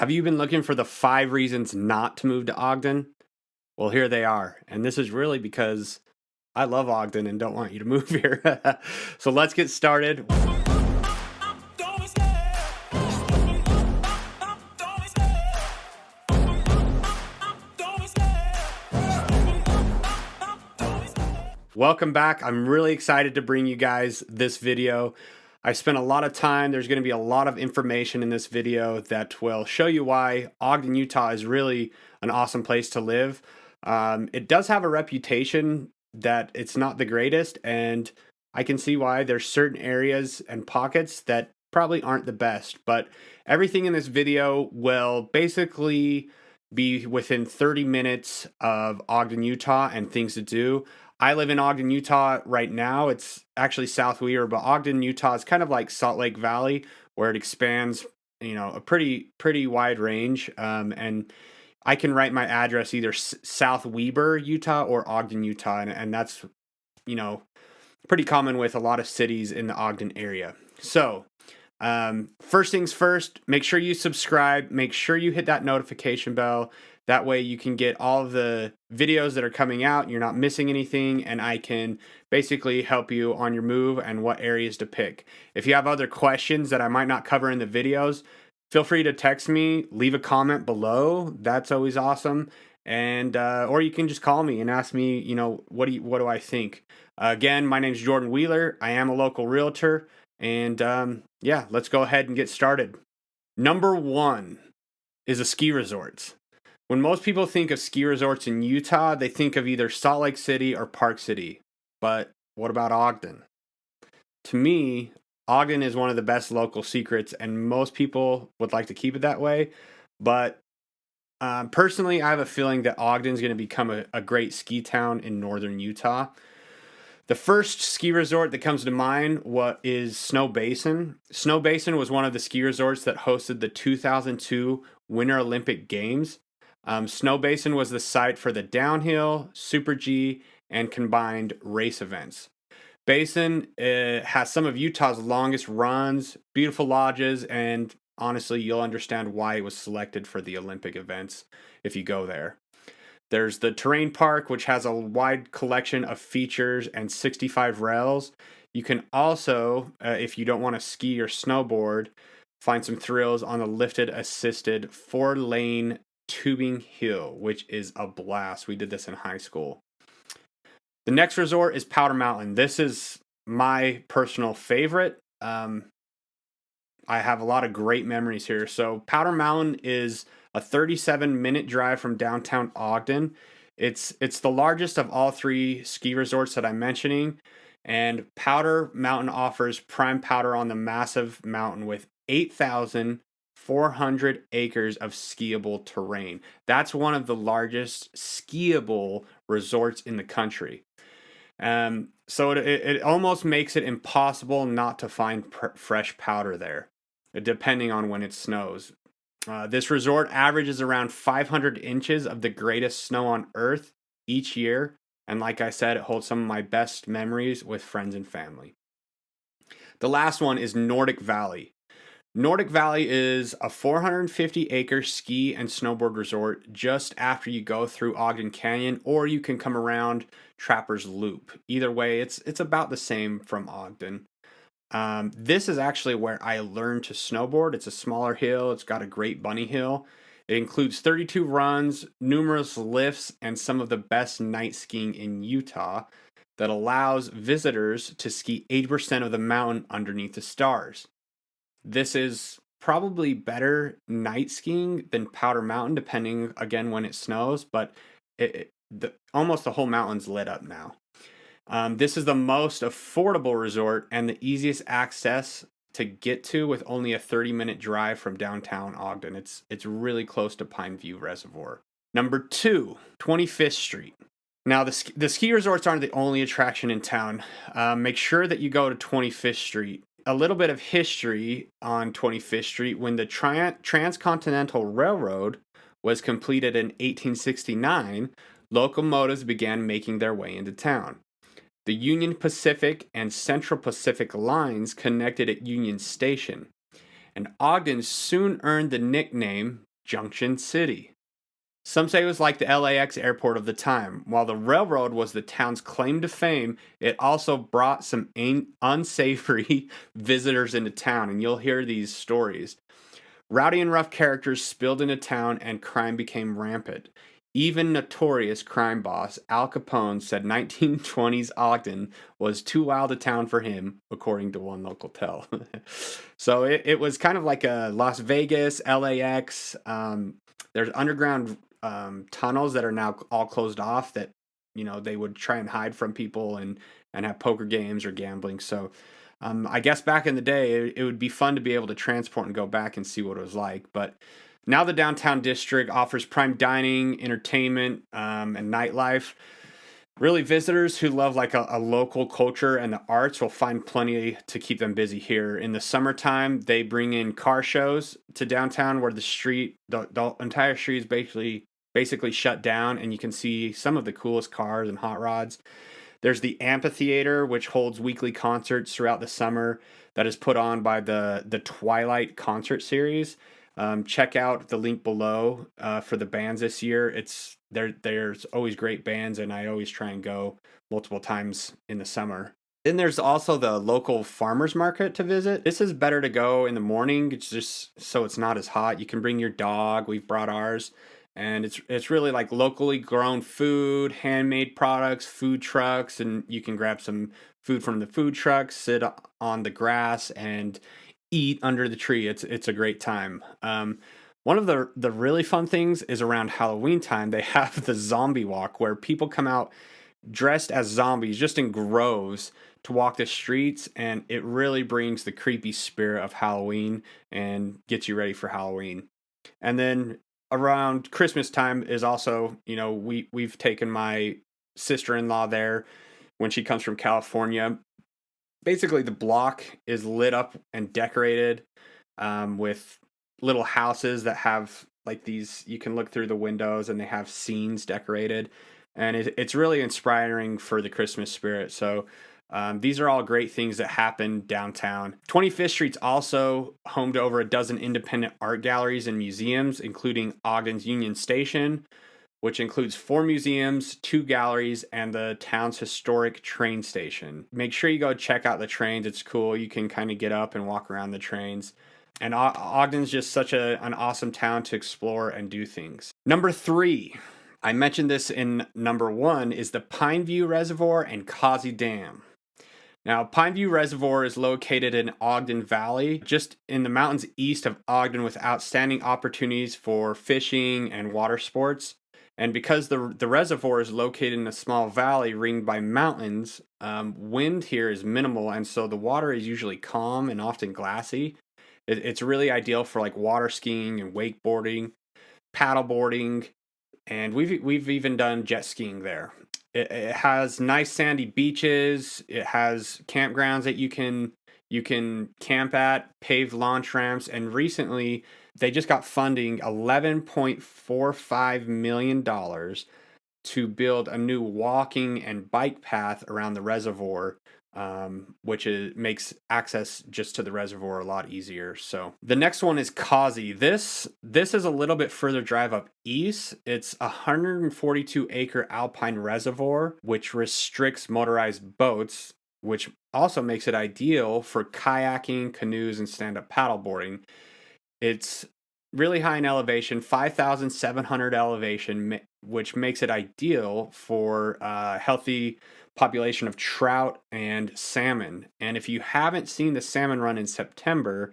Have you been looking for the 5 reasons not to move to Ogden? Well, here they are. And this is really because I love Ogden and don't want you to move here. So let's get started. Welcome back. I'm really excited to bring you guys this video. I spent a lot of time. There's going to be a lot of information in this video that will show you why Ogden, Utah is really an awesome place to live. It does have a reputation that it's not the greatest, and I can see why. There's certain areas and pockets that probably aren't the best, but everything in this video will basically be within 30 minutes of Ogden, Utah and things to do. I live in Ogden, Utah right now. It's actually South Weir, but Ogden, Utah is kind of like Salt Lake Valley, where it expands, a pretty wide range. And I can write my address either South Weber, Utah, or Ogden, Utah, and that's, pretty common with a lot of cities in the Ogden area. So, first things first, make sure you subscribe, make sure you hit that notification bell. That way you can get all of the videos that are coming out, you're not missing anything, and I can basically help you on your move and what areas to pick. If you have other questions that I might not cover in the videos, feel free to text me, leave a comment below. That's always awesome. And or you can just call me and ask me, what do I think? Again, my name's Jordan Wheeler. I am a local realtor, and let's go ahead and get started. Number 1 is a ski resorts. When most people think of ski resorts in Utah, they think of either Salt Lake City or Park City. But what about Ogden? To me, Ogden is one of the best local secrets, and most people would like to keep it that way. But personally, I have a feeling that Ogden is going to become a great ski town in northern Utah. The first ski resort that comes to mind is Snowbasin. Snowbasin was one of the ski resorts that hosted the 2002 Winter Olympic Games. Snowbasin was the site for the downhill, Super G, and combined race events. Basin has some of Utah's longest runs, beautiful lodges, and honestly, you'll understand why it was selected for the Olympic events if you go there. There's the terrain park, which has a wide collection of features and 65 rails. You can also, if you don't want to ski or snowboard, find some thrills on the lifted assisted 4-lane tubing hill, which is a blast. We did this in high school. The next resort is Powder Mountain. This is my personal favorite. I have a lot of great memories here. So Powder Mountain is a 37-minute drive from downtown Ogden. It's the largest of all 3 ski resorts that I'm mentioning, and Powder Mountain offers prime powder on the massive mountain with 8,400 acres of skiable terrain. That's one of the largest skiable resorts in the country. So it almost makes it impossible not to find fresh powder there, depending on when it snows. This resort averages around 500 inches of the greatest snow on Earth each year. And like I said, it holds some of my best memories with friends and family. The last one is Nordic Valley. Nordic Valley is a 450-acre ski and snowboard resort just after you go through Ogden Canyon, or you can come around Trapper's Loop. Either way, it's about the same from Ogden. This is actually where I learned to snowboard. It's a smaller hill. It's got a great bunny hill. It includes 32 runs, numerous lifts, and some of the best night skiing in Utah that allows visitors to ski 80% of the mountain underneath the stars. This is probably better night skiing than Powder Mountain, depending, again, when it snows, but almost the whole mountain's lit up now. This is the most affordable resort and the easiest access to get to with only a 30-minute drive from downtown Ogden. It's really close to Pine View Reservoir. Number 2, 25th Street. Now, the ski resorts aren't the only attraction in town. Make sure that you go to 25th Street. A little bit of history on 25th Street. When the Transcontinental Railroad was completed in 1869, locomotives began making their way into town. The Union Pacific and Central Pacific lines connected at Union Station, and Ogden soon earned the nickname Junction City. Some say it was like the LAX airport of the time. While the railroad was the town's claim to fame, it also brought some unsavory visitors into town, and you'll hear these stories. Rowdy and rough characters spilled into town, and crime became rampant. Even notorious crime boss Al Capone said 1920s Ogden was too wild a town for him, according to one local tell. So it was kind of like a Las Vegas, LAX. There's underground tunnels that are now all closed off that, they would try and hide from people and have poker games or gambling. So I guess back in the day, it would be fun to be able to transport and go back and see what it was like. But now the downtown district offers prime dining, entertainment, and nightlife. Really, visitors who love like a local culture and the arts will find plenty to keep them busy here. In the summertime, they bring in car shows to downtown where the entire street is basically shut down, and you can see some of the coolest cars and hot rods. There's the amphitheater, which holds weekly concerts throughout the summer that is put on by the Twilight concert series. Check out the link below for the bands this year. There's always great bands, and I always try and go multiple times in the summer. Then there's also the local farmers market to visit. This is better to go in the morning. It's just so it's not as hot. You can bring your dog. We've brought ours. And it's really like locally grown food, handmade products, food trucks, and you can grab some food from the food trucks, sit on the grass, and eat under the tree. It's a great time. One of the really fun things is around Halloween time. They have the zombie walk where people come out dressed as zombies, just in groves, to walk the streets, and it really brings the creepy spirit of Halloween and gets you ready for Halloween. And then around Christmas time is also, we've taken my sister-in-law there when she comes from California. Basically, the block is lit up and decorated with little houses that have like these, you can look through the windows and they have scenes decorated. And it's really inspiring for the Christmas spirit. So these are all great things that happen downtown. 25th Street's also home to over a dozen independent art galleries and museums, including Ogden's Union Station, which includes 4 museums, 2 galleries, and the town's historic train station. Make sure you go check out the trains. It's cool. You can kind of get up and walk around the trains. And Ogden's just such an awesome town to explore and do things. Number 3, I mentioned this in number 1, is the Pineview Reservoir and Causey Dam. Now, Pineview Reservoir is located in Ogden Valley, just in the mountains east of Ogden, with outstanding opportunities for fishing and water sports. And because the reservoir is located in a small valley ringed by mountains, wind here is minimal, and so the water is usually calm and often glassy. It's really ideal for like water skiing and wakeboarding, paddleboarding, and we've even done jet skiing there. It has nice sandy beaches. It has campgrounds that you can camp at, paved launch ramps, and recently they just got funding $11.45 million to build a new walking and bike path around the reservoir, which makes access just to the reservoir a lot easier. So the next one is Causey. This is a little bit further drive up east. It's a 142-acre alpine reservoir, which restricts motorized boats, which also makes it ideal for kayaking, canoes, and stand-up paddleboarding. It's really high in elevation, 5,700 elevation, which makes it ideal for a healthy population of trout and salmon. And if you haven't seen the salmon run in September,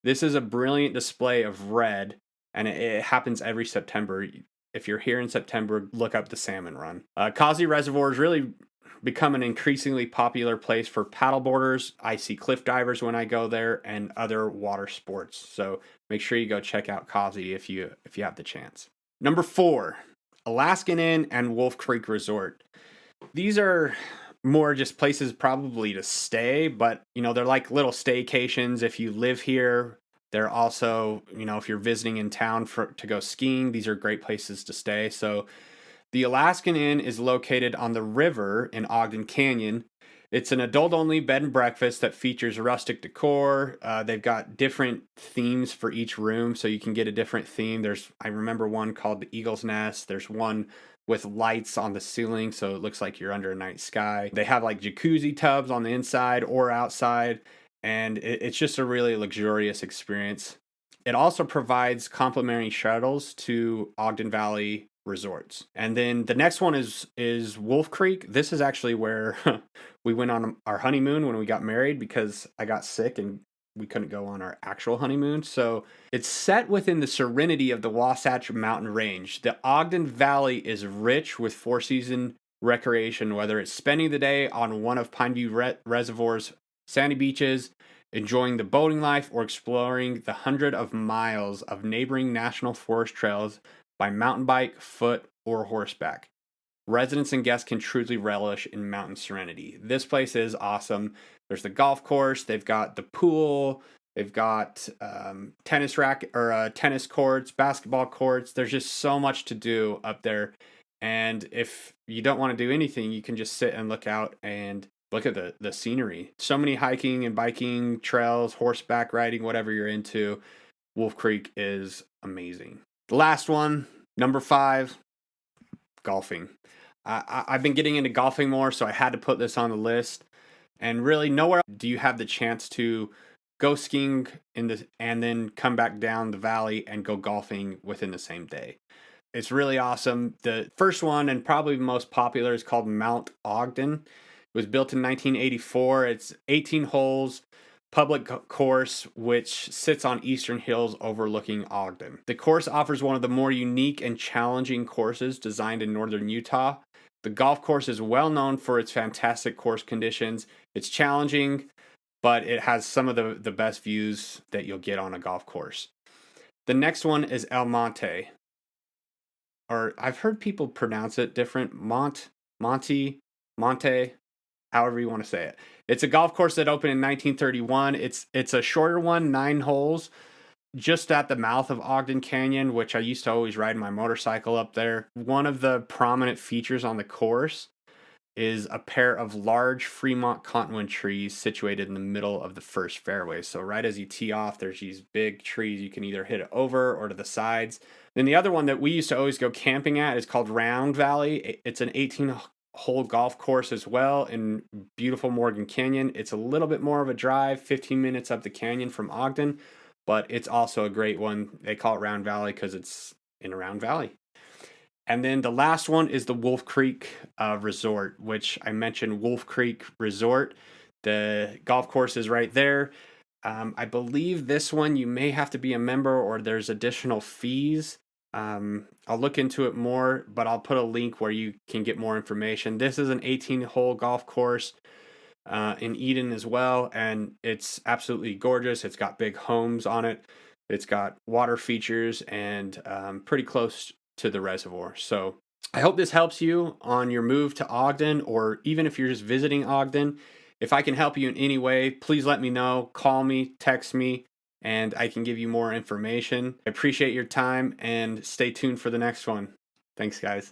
this is a brilliant display of red, and it happens every September. If you're here in September, look up the salmon run. Causey Reservoir has really become an increasingly popular place for paddleboarders. I see cliff divers when I go there, and other water sports. So make sure you go check out Causey if you have the chance. Number 4, Alaskan Inn and Wolf Creek Resort. These are more just places probably to stay, but they're like little staycations if you live here. They're also, if you're visiting in town to go skiing, these are great places to stay. So the Alaskan Inn is located on the river in Ogden Canyon. It's an adult-only bed and breakfast that features rustic decor. They've got different themes for each room, so you can get a different theme. I remember one called the Eagle's Nest. There's one with lights on the ceiling, so it looks like you're under a night sky. They have like jacuzzi tubs on the inside or outside, and it's just a really luxurious experience. It also provides complimentary shuttles to Ogden Valley resorts. And then the next one is Wolf Creek. This is actually where we went on our honeymoon when we got married, because I got sick and we couldn't go on our actual honeymoon. So it's set within the serenity of the Wasatch Mountain Range. The Ogden Valley is rich with four-season recreation, whether it's spending the day on one of Pineview Reservoir's sandy beaches, enjoying the boating life, or exploring the hundred of miles of neighboring national forest trails by mountain bike, foot, or horseback. Residents and guests can truly relish in mountain serenity. This place is awesome. There's the golf course. They've got the pool. They've got tennis courts, basketball courts. There's just so much to do up there. And if you don't want to do anything, you can just sit and look out and look at the scenery. So many hiking and biking trails, horseback riding, whatever you're into. Wolf Creek is amazing. The last one, number 5, golfing. I've been getting into golfing more, so I had to put this on the list. And really, nowhere do you have the chance to go skiing and then come back down the valley and go golfing within the same day. It's really awesome. The first one, and probably the most popular, is called Mount Ogden. It was built in 1984. It's 18 holes, public course, which sits on eastern hills overlooking Ogden. The course offers one of the more unique and challenging courses designed in northern Utah. The golf course is well known for its fantastic course conditions. It's challenging, but it has some of the best views that you'll get on a golf course. The next one is El Monte, or I've heard people pronounce it different, Monte, however you want to say it. It's a golf course that opened in 1931. It's a shorter one, 9 holes, just at the mouth of Ogden Canyon, which I used to always ride my motorcycle up there. One of the prominent features on the course is a pair of large Fremont cottonwood trees situated in the middle of the first fairway. So right as you tee off, there's these big trees. You can either hit it over or to the sides. Then the other one that we used to always go camping at is called Round Valley. It's an 18-hole golf course as well in beautiful Morgan Canyon. It's a little bit more of a drive, 15 minutes up the canyon from Ogden, but it's also a great one. They call it Round Valley because it's in a round valley. And then the last one is the Wolf Creek Resort, which I mentioned, Wolf Creek Resort. The golf course is right there. I believe this one you may have to be a member or there's additional fees. I'll look into it more, but I'll put a link where you can get more information. This is an 18-hole golf course in Eden as well, and it's absolutely gorgeous. It's got big homes on it. It's got water features and pretty close to the reservoir. So I hope this helps you on your move to Ogden, or even if you're just visiting Ogden. If I can help you in any way, please let me know. Call me, text me, and I can give you more information. I appreciate your time, and stay tuned for the next one. Thanks, guys.